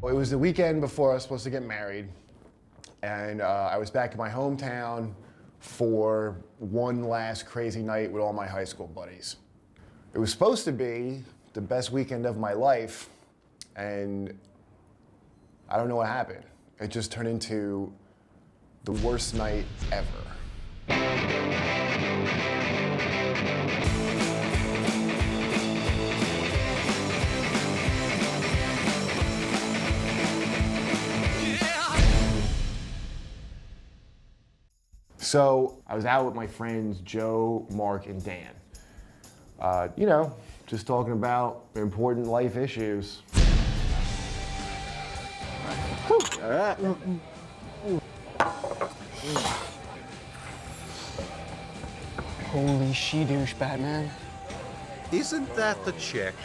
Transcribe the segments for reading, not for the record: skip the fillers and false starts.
It was the weekend before I was supposed to get married, and I was back in my hometown for one last crazy night with all my high school buddies. It was supposed to be the best weekend of my life, and I don't know what happened. It just turned into the worst night ever. So I was out with my friends Joe, Mark, and Dan. You know, just talking about important life issues. Holy she-douche, Batman. Isn't that the chick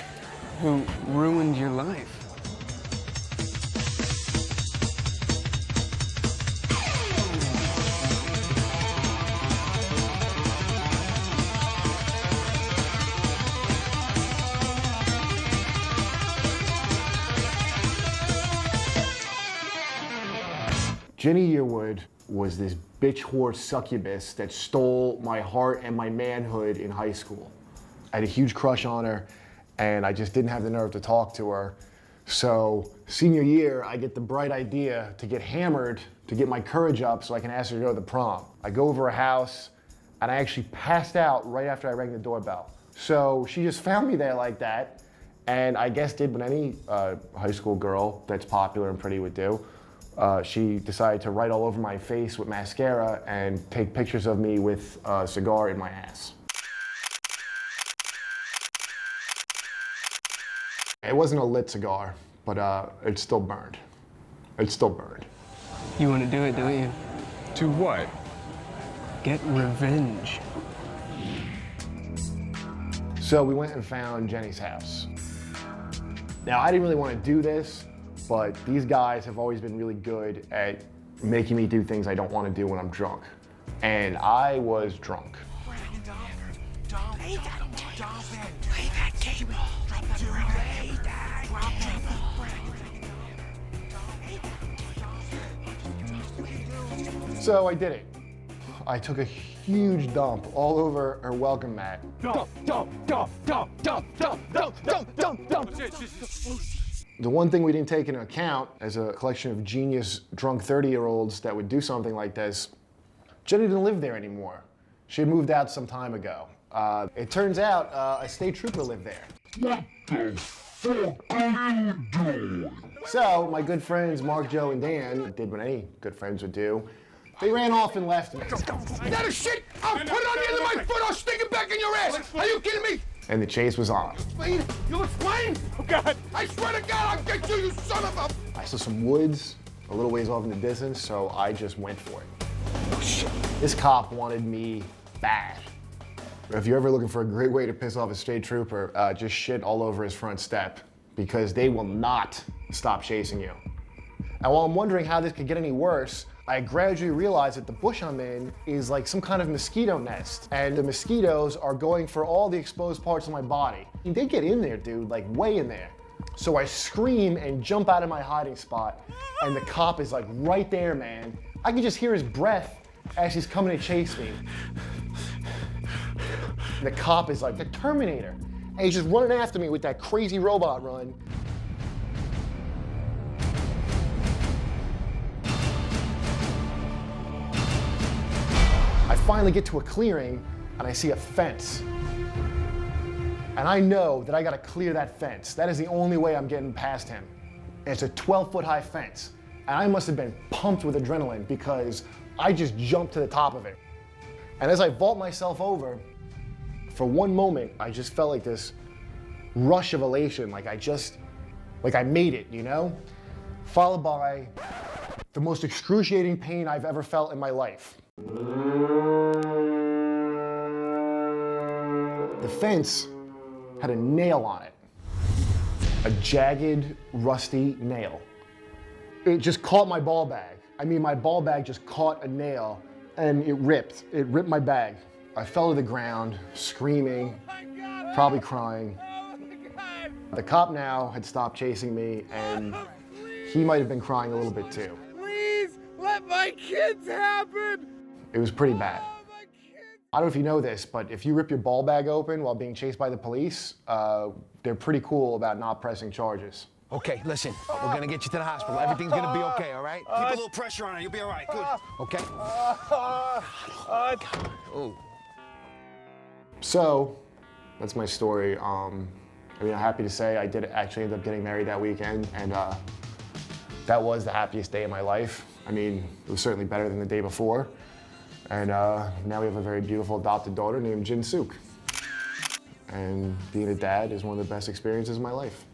who ruined your life? Jenny Yearwood was this bitch whore succubus that stole my heart and my manhood in high school. I had a huge crush on her, and I just didn't have the nerve to talk to her. So senior year, I get the bright idea to get hammered to get my courage up so I can ask her to go to the prom. I go over her house, and I actually passed out right after I rang the doorbell. So she just found me there like that, and I guess did what any high school girl that's popular and pretty would do. She decided to write all over my face with mascara and take pictures of me with a cigar in my ass. It wasn't a lit cigar, but it still burned. It still burned. You want to do it, don't you? to what? Get revenge. So we went and found Jenny's house. Now, I didn't really want to do this, but these guys have always been really good at making me do things I don't want to do when I'm drunk. And I was drunk. So I did it. I took a huge dump all over her welcome mat. Dump. The one thing we didn't take into account as a collection of genius drunk 30-year-olds that would do something like this, Jenny didn't live there anymore. She had moved out some time ago. It turns out a state trooper lived there. What the fuck are you doing? So my good friends Mark, Joe, and Dan did what any good friends would do. They ran off and left me. That is shit! I'll put it on the end of my foot, I'll stick it back in your ass! Are you kidding me? And the chase was on. Explain? You'll explain? Oh God! I swear to God, I'll get you son of a... I saw some woods a little ways off in the distance, so I just went for it. Oh shit. This cop wanted me bad. If you're ever looking for a great way to piss off a state trooper, just shit all over his front step, because they will not stop chasing you. And while I'm wondering how this could get any worse, I gradually realized that the bush I'm in is like some kind of mosquito nest, and the mosquitoes are going for all the exposed parts of my body. They get in there, dude, like way in there. So I scream and jump out of my hiding spot, and the cop is like right there, man. I can just hear his breath as he's coming to chase me. The cop is like the Terminator, and he's just running after me with that crazy robot run. I finally get to a clearing, and I see a fence. And I know that I gotta clear that fence. That is the only way I'm getting past him. And it's a 12-foot high fence. And I must have been pumped with adrenaline because I just jumped to the top of it. And as I vault myself over, for one moment, I just felt like this rush of elation, like I made it, you know? Followed by the most excruciating pain I've ever felt in my life. The fence had a nail on it. A jagged, rusty nail. It just caught my ball bag. I mean, my ball bag just caught a nail and it ripped. It ripped my bag. I fell to the ground, screaming, probably crying. The cop now had stopped chasing me and he might have been crying a little bit too. Please let my kids happen. It was pretty bad. My kids. I don't know if you know this, but if you rip your ball bag open while being chased by the police, they're pretty cool about not pressing charges. Okay, listen, we're gonna get you to the hospital. Everything's gonna be okay, all right? Keep a little pressure on it, you'll be all right, good. Okay? Oh. So, that's my story. I'm happy to say I did actually end up getting married that weekend, and that was the happiest day of my life. I mean, it was certainly better than the day before. And now we have a very beautiful adopted daughter named Jin Suk. And being a dad is one of the best experiences of my life.